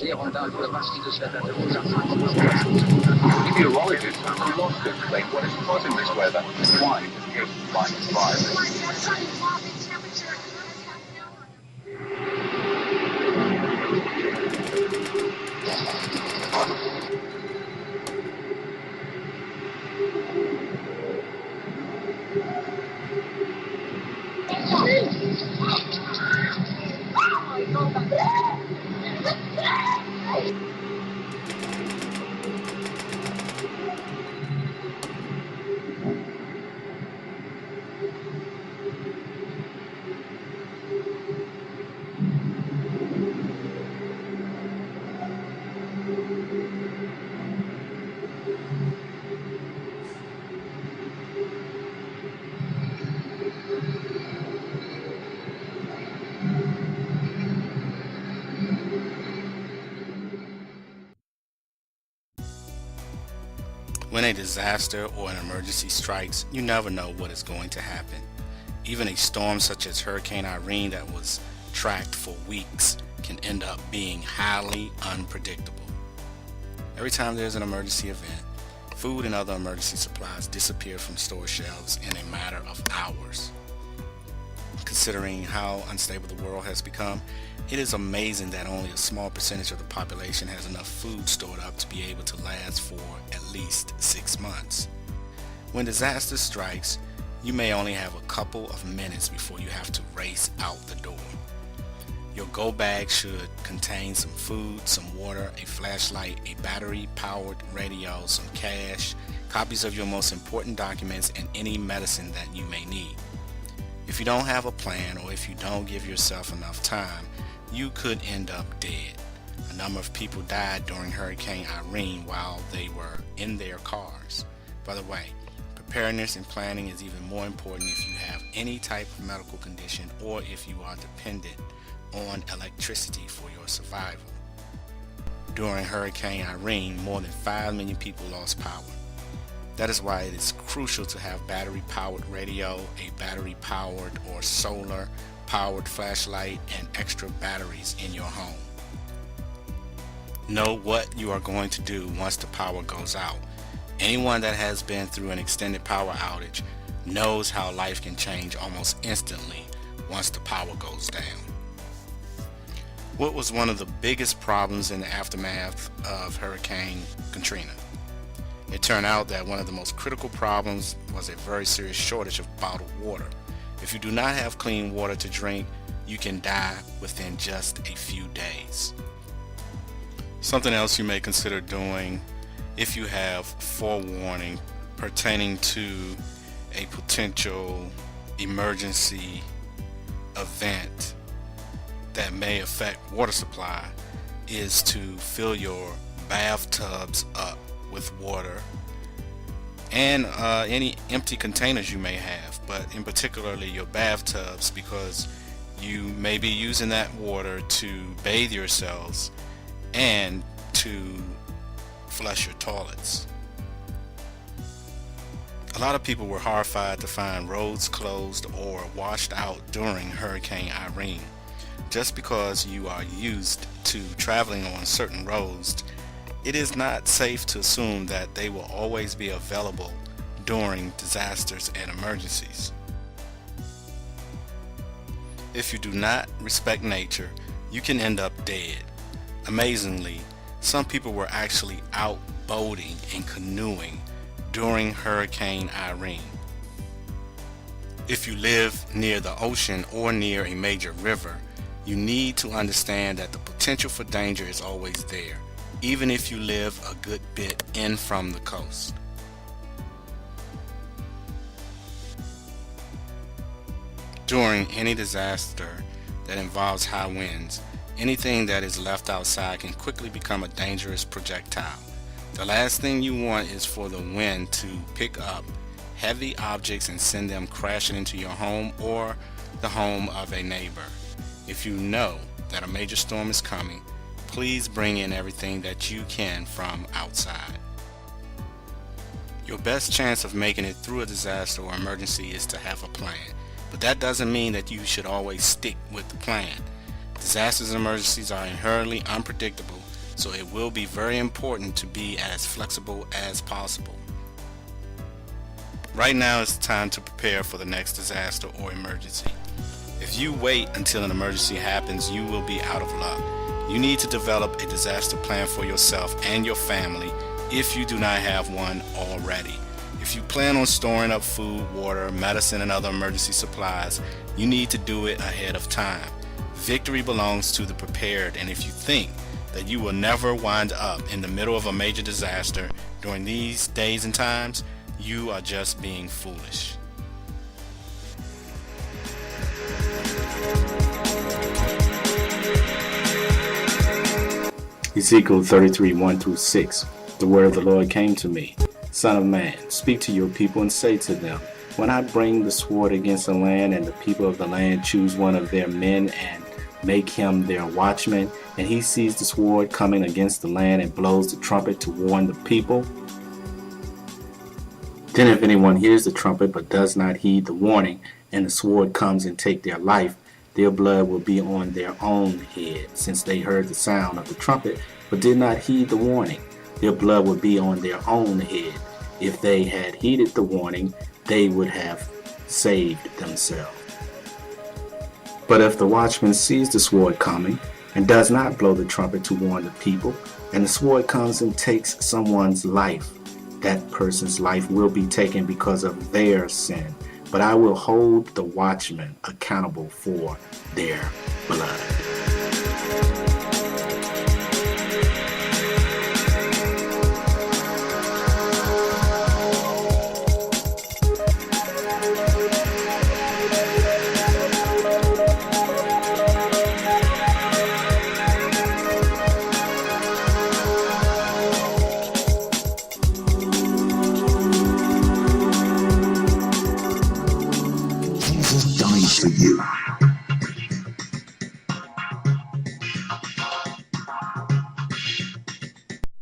Meteorologists are at a loss to explain what is causing this weather and why it appears to find its virus. When a disaster or an emergency strikes, you never know what is going to happen. Even a storm such as Hurricane Irene that was tracked for weeks can end up being highly unpredictable. Every time there's an emergency event, food and other emergency supplies disappear from store shelves in a matter of hours. Considering how unstable the world has become, it is amazing that only a small percentage of the population has enough food stored up to be able to last for at least 6 months. When disaster strikes, you may only have a couple of minutes before you have to race out the door. Your go bag should contain some food, some water, a flashlight, a battery-powered radio, some cash, copies of your most important documents, and any medicine that you may need. If you don't have a plan, or if you don't give yourself enough time, you could end up dead. A number of people died during Hurricane Irene while they were in their cars. By the way, preparedness and planning is even more important if you have any type of medical condition or if you are dependent on electricity for your survival. During Hurricane Irene, more than 5 million people lost power. That is why it is crucial to have battery-powered radio, a battery-powered or solar-powered flashlight, and extra batteries in your home. Know what you are going to do once the power goes out. Anyone that has been through an extended power outage knows how life can change almost instantly once the power goes down. What was one of the biggest problems in the aftermath of Hurricane Katrina? It turned out that one of the most critical problems was a very serious shortage of bottled water. If you do not have clean water to drink, you can die within just a few days. Something else you may consider doing if you have forewarning pertaining to a potential emergency event that may affect water supply is to fill your bathtubs up with water and any empty containers you may have, but in particularly your bathtubs, because you may be using that water to bathe yourselves and to flush your toilets. A lot of people were horrified to find roads closed or washed out during Hurricane Irene. Just because you are used to traveling on certain roads, it is not safe to assume that they will always be available during disasters and emergencies. If you do not respect nature, you can end up dead. Amazingly, some people were actually out boating and canoeing during Hurricane Irene. If you live near the ocean or near a major river, you need to understand that the potential for danger is always there, even if you live a good bit in from the coast. During any disaster that involves high winds, anything that is left outside can quickly become a dangerous projectile. The last thing you want is for the wind to pick up heavy objects and send them crashing into your home or the home of a neighbor. If you know that a major storm is coming, please bring in everything that you can from outside. Your best chance of making it through a disaster or emergency is to have a plan, but that doesn't mean that you should always stick with the plan. Disasters and emergencies are inherently unpredictable, so it will be very important to be as flexible as possible. Right now is the time to prepare for the next disaster or emergency. If you wait until an emergency happens, you will be out of luck. You need to develop a disaster plan for yourself and your family if you do not have one already. If you plan on storing up food, water, medicine, and other emergency supplies, you need to do it ahead of time. Victory belongs to the prepared, and if you think that you will never wind up in the middle of a major disaster during these days and times, you are just being foolish. Ezekiel 33, 1-6. The word of the Lord came to me. Son of man, speak to your people and say to them, when I bring the sword against the land, and the people of the land choose one of their men and make him their watchman, and he sees the sword coming against the land and blows the trumpet to warn the people, then if anyone hears the trumpet but does not heed the warning, and the sword comes and take their life, their blood will be on their own head, since they heard the sound of the trumpet but did not heed the warning. Their blood would be on their own head. If they had heeded the warning, they would have saved themselves. But if the watchman sees the sword coming and does not blow the trumpet to warn the people, and the sword comes and takes someone's life, that person's life will be taken because of their sin. But I will hold the watchman accountable for their blood. Jesus died for you.